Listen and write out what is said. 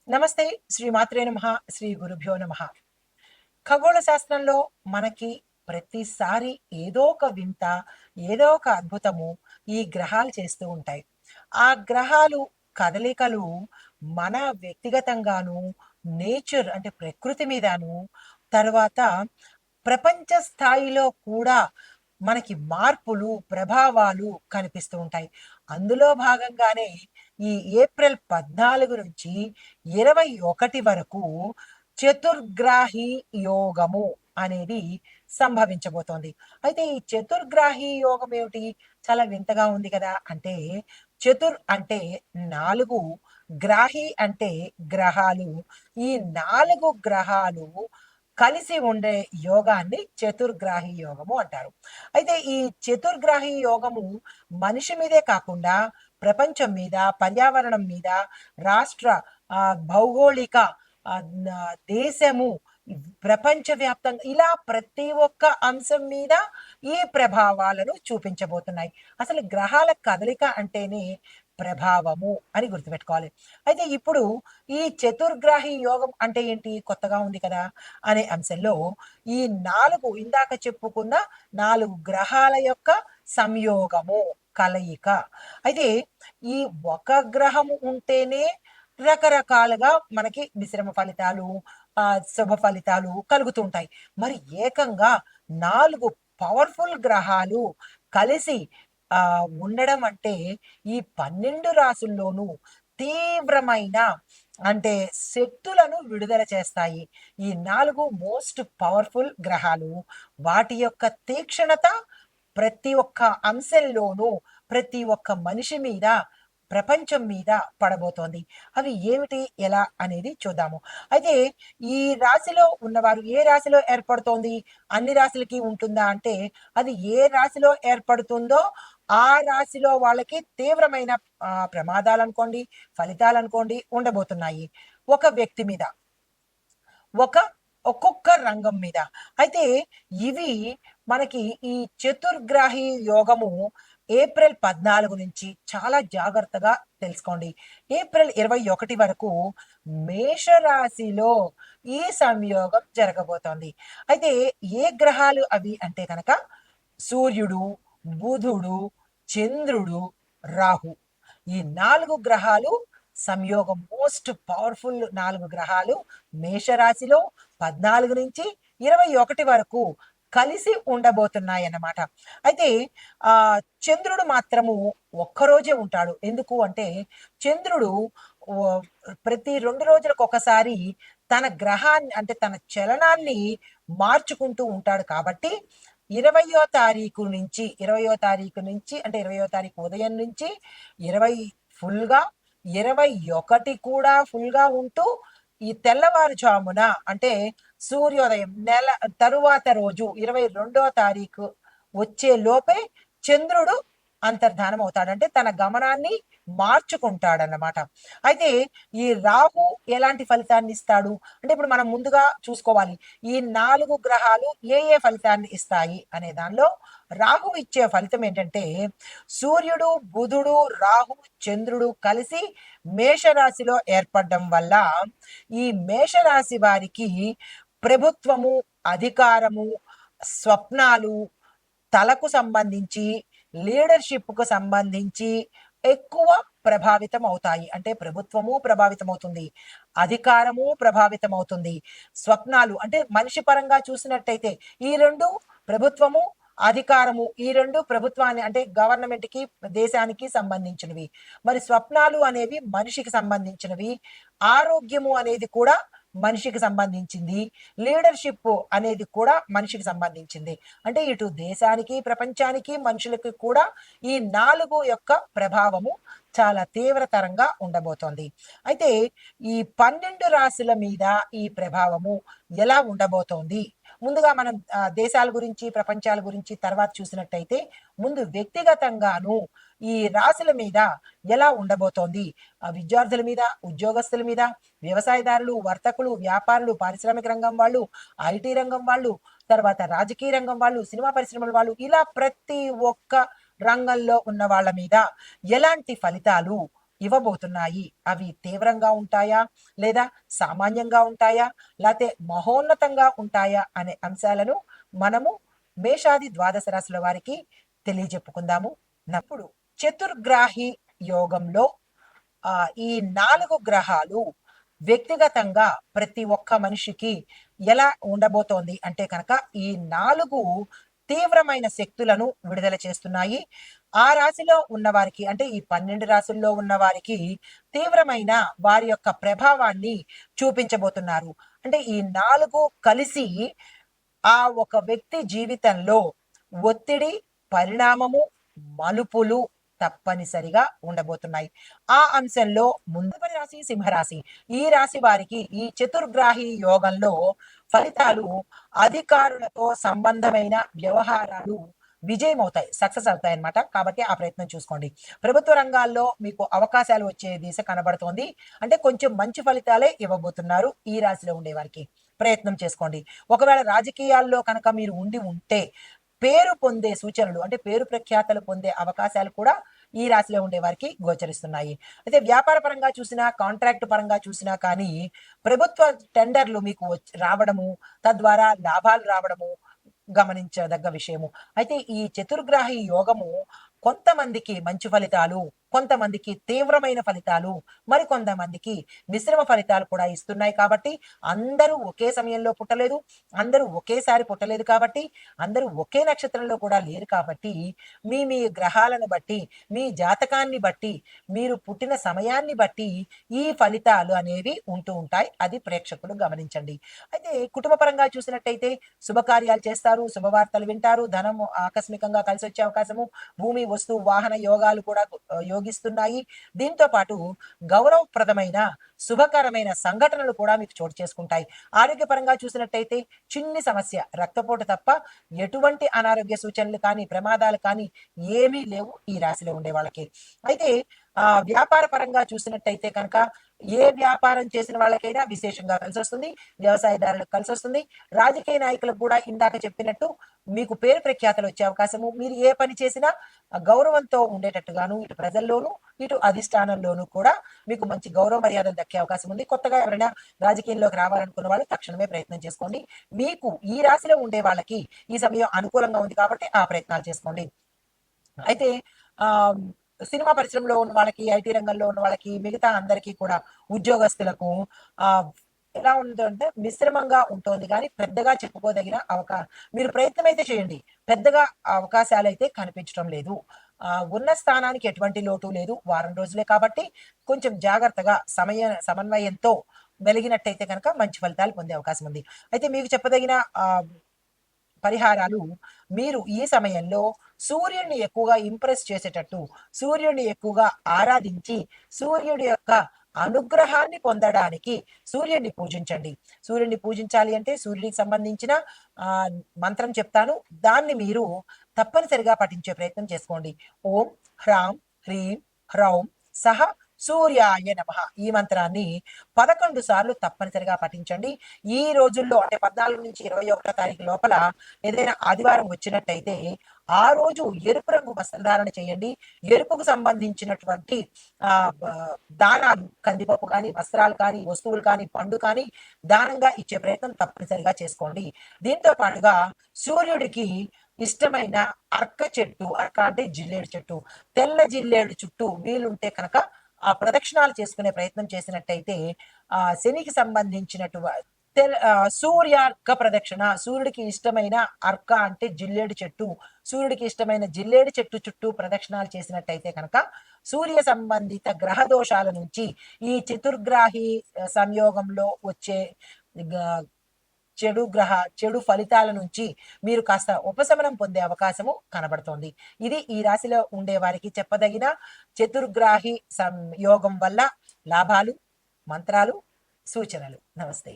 నమస్తే. శ్రీ మాత్రే నమః. శ్రీ గురుభ్యో నమః. ఖగోళ శాస్త్రంలో మనకి ప్రతిసారి ఏదో ఒక వింత, ఏదో ఒక అద్భుతము ఈ గ్రహాలు చేస్తూ ఉంటాయి. ఆ గ్రహాలు కదలికలు మన వ్యక్తిగతంగాను, నేచర్ అంటే ప్రకృతి మీదను, తర్వాత ప్రపంచ స్థాయిలో కూడా మనకి మార్పులు, ప్రభావాలు కనిపిస్తూ ఉంటాయి. అందులో భాగంగానే ఈ ఏప్రిల్ 14 నుంచి 21 వరకు చతుర్గ్రాహి యోగము అనేది సంభవించబోతోంది. అయితే ఈ చతుర్గ్రాహి యోగం ఏమిటి? చాలా వింతగా ఉంది కదా! అంటే చతుర్ అంటే 4, గ్రాహి అంటే గ్రహాలు. ఈ 4 గ్రహాలు కలిసి ఉండే యోగాన్ని చతుర్గ్రాహి యోగము అంటారు. అయితే ఈ చతుర్గ్రాహి యోగము మనిషి మీదే కాకుండా ప్రపంచం మీద, పర్యావరణం మీద, రాష్ట్ర భౌగోళిక దేశము, ప్రపంచవ్యాప్తంగా ఇలా ప్రతి ఒక్క అంశం మీద ఈ ప్రభావాలను చూపించబోతున్నాయి. అసలు గ్రహాల కదలిక అంటేనే ప్రభావము అని గుర్తుపెట్టుకోవాలి. అయితే ఇప్పుడు ఈ చతుర్గ్రాహి యోగం అంటే ఏంటి? కొత్తగా ఉంది కదా! అనే అంశంలో ఈ 4 ఇందాక చెప్పుకున్న 4 గ్రహాల యొక్క సంయోగము, కలయిక. అయితే ఈ ఒక గ్రహము ఉంటేనే రకరకాలుగా మనకి మిశ్రమ ఫలితాలు, శుభ ఫలితాలు కలుగుతూ ఉంటాయి. మరి ఏకంగా 4 పవర్‌ఫుల్ గ్రహాలు కలిసి ఉండడం అంటే ఈ 12 రాసుల్లోనూ తీవ్రమైన అంటే శక్తులను విడుదల చేస్తాయి. ఈ 4 మోస్ట్ పవర్‌ఫుల్ గ్రహాలు. వాటి యొక్క తీక్షణత ప్రతి ఒక్క అంశంలోనూ, ప్రతి ఒక్క మనిషి మీద, ప్రపంచం మీద పడబోతోంది. అవి ఏమిటి? ఎలా? అనేది చూద్దాము. అయితే ఈ రాశిలో ఉన్నవారు ఏ రాశిలో ఏర్పడుతోంది? అన్ని రాశులకి ఉంటుందా అంటే, అది ఏ రాశిలో ఏర్పడుతుందో ఆ రాశిలో వాళ్ళకి తీవ్రమైన ప్రమాదాలనుకోండి, ఫలితాలనుకోండి ఉండబోతున్నాయి. ఒక వ్యక్తి మీద, ఒక్కొక్క రంగం మీద. అయితే ఇవి మనకి ఈ చతుర్గ్రాహి యోగము ఏప్రిల్ 14 నుంచి చాలా జాగ్రత్తగా తెలుసుకోండి. ఏప్రిల్ 21 వరకు మేషరాశిలో ఈ సంయోగం జరగబోతోంది. అయితే ఏ గ్రహాలు అవి అంటే కనుక సూర్యుడు, బుధుడు, చంద్రుడు, రాహు. ఈ 4 గ్రహాలు సంయోగం, మోస్ట్ పవర్‌ఫుల్ 4 గ్రహాలు మేషరాశిలో 14 నుంచి 21 వరకు కలిసి ఉండబోతున్నాయన్నమాట. అయితే చంద్రుడు మాత్రము ఒక్కరోజే ఉంటాడు. ఎందుకు అంటే చంద్రుడు ఓహ్, ప్రతి 2 రోజులకొకసారి తన గ్రహాన్ని అంటే తన చలనాన్ని మార్చుకుంటూ ఉంటాడు కాబట్టి 20వ తారీఖు నుంచి అంటే 20వ తారీఖు ఉదయం నుంచి 20 ఫుల్‌గా, 21 కూడా ఫుల్‌గా ఉంటూ ఈ తెల్లవారుజామున అంటే సూర్యోదయం తరువాత రోజు 22వ తారీఖు వచ్చే లోపే చంద్రుడు అంతర్ధానం అవుతాడు. అంటే తన గమనాన్ని మార్చుకుంటాడన్నమాట. అయితే ఈ రాహు ఎలాంటి ఫలితాన్ని ఇస్తాడు? అంటే ఇప్పుడు మనం ముందుగా చూసుకోవాలి. ఈ 4 గ్రహాలు ఏ ఏ ఫలితాన్ని ఇస్తాయి అనే దానిలో రాహు ఇచ్చే ఫలితం ఏంటంటే సూర్యుడు, బుధుడు, రాహు, చంద్రుడు కలిసి మేషరాశిలో ఏర్పడడం వల్ల ఈ మేషరాశి వారికి ప్రభుత్వము, అధికారము, స్వప్నాలు, తలకు సంబంధించి, లీడర్‌షిప్‌కు సంబంధించి ఎక్కువ ప్రభావితం అవుతాయి. అంటే ప్రభుత్వము ప్రభావితమవుతుంది. అధికారము ప్రభావితమవుతుంది. స్వప్నాలు అంటే మనిషి పరంగా చూసినట్టయితే ఈ 2 ప్రభుత్వము, అధికారము ఈ 2 ప్రభుత్వాన్ని అంటే గవర్నమెంట్‌కి, దేశానికి సంబంధించినవి. మరి స్వప్నాలు అనేవి మనిషికి సంబంధించినవి. ఆరోగ్యము అనేది కూడా మనిషికి సంబంధించింది. లీడర్‌షిప్ అనేది కూడా మనిషికి సంబంధించింది. అంటే ఇటు దేశానికి, ప్రపంచానికి, మనుషులకి కూడా ఈ 4 యొక్క ప్రభావము చాలా తీవ్రతరంగా ఉండబోతోంది. అయితే ఈ 12 రాశుల మీద ఈ ప్రభావము ఎలా ఉండబోతోంది? ముందుగా మనం దేశాల గురించి, ప్రపంచాల గురించి తర్వాత చూసినట్టయితే ముందు వ్యక్తిగతంగాను ఈ రాశుల మీద ఎలా ఉండబోతోంది? విద్యార్థుల మీద, ఉద్యోగస్తుల మీద, వ్యవసాయదారులు, వర్తకులు, వ్యాపారులు, పారిశ్రామిక రంగం వాళ్ళు, ఐటీ రంగం వాళ్ళు, తర్వాత రాజకీయ రంగం వాళ్ళు, సినిమా పరిశ్రమల వాళ్ళు ఇలా ప్రతి ఒక్క రంగంలో ఉన్న వాళ్ళ మీద ఎలాంటి ఫలితాలు ఇవ్వబోతున్నాయి. అవి తీవ్రంగా ఉంటాయా? లేదా సామాన్యంగా ఉంటాయా? లేతే మహోన్నతంగా ఉంటాయా? అనే అంశాలను మనము మేషాది ద్వాదశ రాశుల వారికి తెలియజెప్పుకుందాము. నప్పుడు చతుర్గ్రాహి యోగంలో ఈ 4 గ్రహాలు వ్యక్తిగతంగా ప్రతి ఒక్క మనిషికి ఎలా ఉండబోతోంది అంటే కనుక ఈ 4 తీవ్రమైన శక్తులను విడుదల చేస్తున్నాయి. ఆ రాశిలో ఉన్నవారికి అంటే ఈ 12 రాశుల్లో ఉన్నవారికి తీవ్రమైన వారి యొక్క ప్రభావాన్ని చూపించబోతున్నారు. అంటే ఈ 4 కలిసి ఒక వ్యక్తి జీవితంలో ఒత్తిడి, పరిణామము, మలుపులు తప్పనిసరిగా ఉండబోతున్నాయి. ఆ అంశంలో ముందుపరి రాశి సింహరాశి. ఈ రాశి వారికి ఈ చతుర్గ్రాహి యోగంలో ఫలితాలు అధికారులతో సంబంధమైన వ్యవహారాలు విజయమవుతాయి. సక్సెస్ అవుతాయన్నమాట. కాబట్టి ఆ ప్రయత్నం చూసుకోండి. ప్రభుత్వ రంగాల్లో మీకు అవకాశాలు వచ్చే దిశ కనబడుతోంది. అంటే కొంచెం మంచి ఫలితాలే ఇవ్వబోతున్నారు ఈ రాశిలో ఉండేవారికి. ప్రయత్నం చేసుకోండి. ఒకవేళ రాజకీయాల్లో కనుక మీరు ఉంటే పేరు పొందే సూచనలు అంటే పేరు ప్రఖ్యాతలు పొందే అవకాశాలు కూడా ఈ రాశిలో ఉండే వారికి గోచరిస్తున్నాయి. అయితే వ్యాపార పరంగా చూసినా, కాంట్రాక్ట్ పరంగా చూసినా కానీ ప్రభుత్వ టెండర్లు మీకు రావడము, తద్వారా లాభాలు రావడము గమనించదగ్గ విషయము. అయితే ఈ చతుర్గ్రాహి యోగము కొంతమందికి మంచి ఫలితాలు, కొంతమందికి తీవ్రమైన ఫలితాలు, మరికొంతమందికి మిశ్రమ ఫలితాలు కూడా ఇస్తున్నాయి. కాబట్టి అందరూ ఒకే సమయంలో పుట్టలేదు, అందరూ ఒకేసారి పుట్టలేదు కాబట్టి, అందరూ ఒకే నక్షత్రంలో కూడా లేరు కాబట్టి, మీ గ్రహాలను బట్టి, మీ జాతకాన్ని బట్టి, మీరు పుట్టిన సమయాన్ని బట్టి ఈ ఫలితాలు అనేవి ఉంటూ ఉంటాయి. అది ప్రేక్షకులు గమనించండి. అయితే కుటుంబ పరంగా చూసినట్టయితే శుభకార్యాలు చేస్తారు, శుభవార్తలు వింటారు, ధనం ఆకస్మికంగా కలిసి వచ్చే అవకాశము, భూమి, వస్తు, వాహన యోగాలు కూడా యోగిస్తున్నాయి. దీంతో పాటు గౌరవప్రదమైన శుభకరమైన సంఘటనలు కూడా మీకు చోటు చేసుకుంటాయి. ఆరోగ్యపరంగా చూసినట్టయితే చిన్ని సమస్య రక్తపోటు తప్ప ఎటువంటి అనారోగ్య సూచనలు కానీ ప్రమాదాలు కానీ ఏమీ లేవు ఈ రాశిలో ఉండే వాళ్ళకి. అయితే వ్యాపార పరంగా చూసినట్టయితే కనుక ఏ వ్యాపారం చేసిన వాళ్ళకైనా విశేషంగా కలిసి వస్తుంది. వ్యవసాయదారులకు కలిసి వస్తుంది. రాజకీయ నాయకులకు కూడా ఇందాక చెప్పినట్టు మీకు పేరు ప్రఖ్యాతలు వచ్చే అవకాశము, మీరు ఏ పని చేసినా గౌరవంతో ఉండేటట్టుగాను ఇటు ప్రజల్లోనూ ఇటు అధిష్టానంలోనూ కూడా మీకు మంచి గౌరవ మర్యాదలు దక్కే అవకాశం ఉంది. కొత్తగా ఎవరైనా రాజకీయంలోకి రావాలనుకున్న వాళ్ళు తక్షణమే ప్రయత్నం చేసుకోండి. మీకు ఈ రాశిలో ఉండే వాళ్ళకి ఈ సమయం అనుకూలంగా ఉంది కాబట్టి ఆ ప్రయత్నాలు చేసుకోండి. అయితే ఆ సినిమా పరిశ్రమలో ఉన్న వాళ్ళకి, ఐటీ రంగంలో ఉన్న వాళ్ళకి, మిగతా అందరికీ కూడా ఉద్యోగస్తులకు ఎలా ఉందంటే మిశ్రమంగా ఉంటుంది కానీ పెద్దగా చెప్పుకోదగిన మీరు ప్రయత్నం అయితే చేయండి. పెద్దగా అవకాశాలు అయితే కనిపించడం లేదు. ఉన్న స్థానానికి ఎటువంటి లోటు లేదు. వారం రోజులే కాబట్టి కొంచెం జాగ్రత్తగా సమన్వయంతో మెలిగినట్టయితే కనుక మంచి ఫలితాలు పొందే అవకాశం ఉంది. అయితే మీకు చెప్పదగిన పరిహారాలు, మీరు ఈ సమయంలో సూర్యుడిని ఎక్కువగా ఇంప్రెస్ చేసేటట్టు, సూర్యుడిని ఎక్కువగా ఆరాధించి, సూర్యుడి యొక్క అనుగ్రహాన్ని పొందడానికి సూర్యుడిని పూజించండి. సూర్యుడిని పూజించాలి అంటే సూర్యుడికి సంబంధించిన మంత్రం చెప్తాను. దాన్ని మీరు తప్పనిసరిగా పఠించే ప్రయత్నం చేసుకోండి. ఓం హ్రాం హ్రీం హ్రౌం సహ సూర్యాయ నమః ఈ మంత్రాన్ని 11 సార్లు తప్పనిసరిగా పఠించండి. ఈ రోజుల్లో అంటే 14 నుంచి 21 తారీఖు లోపల ఏదైనా ఆదివారం వచ్చినట్టయితే ఆ రోజు ఎరుపు రంగు వస్త్రధారణ చేయండి. ఎరుపుకు సంబంధించినటువంటి దానాలు, కందిపప్పు కానీ, వస్త్రాలు కానీ, వస్తువులు కానీ, పండు కానీ దానంగా ఇచ్చే ప్రయత్నం తప్పనిసరిగా చేసుకోండి. దీంతో పాటుగా సూర్యుడికి ఇష్టమైన అర్క అంటే జిల్లేడు చెట్టు, తెల్ల జిల్లేడు చుట్టూ వీలుంటే కనుక ఆ ప్రదక్షిణాలు చేసుకునే ప్రయత్నం చేసినట్టయితే శనికి సంబంధించినటు సూర్యార్క ప్రదక్షిణ, సూర్యుడికి ఇష్టమైన అర్క అంటే జిల్లేడు చెట్టు, సూర్యుడికి ఇష్టమైన జిల్లేడు చెట్టు చుట్టూ ప్రదక్షిణాలు చేసినట్టయితే కనుక సూర్య సంబంధిత గ్రహ దోషాల నుంచి ఈ చతుర్గ్రాహి సంయోగంలో వచ్చే చెడు ఫలితాల నుంచి మీరు కాస్త ఉపశమనం పొందే అవకాశము కనబడుతోంది. ఇది ఈ రాశిలో ఉండే వారికి చెప్పదగిన చతుర్గ్రాహి యోగం వల్ల లాభాలు, మంత్రాలు, సూచనలు. నమస్తే.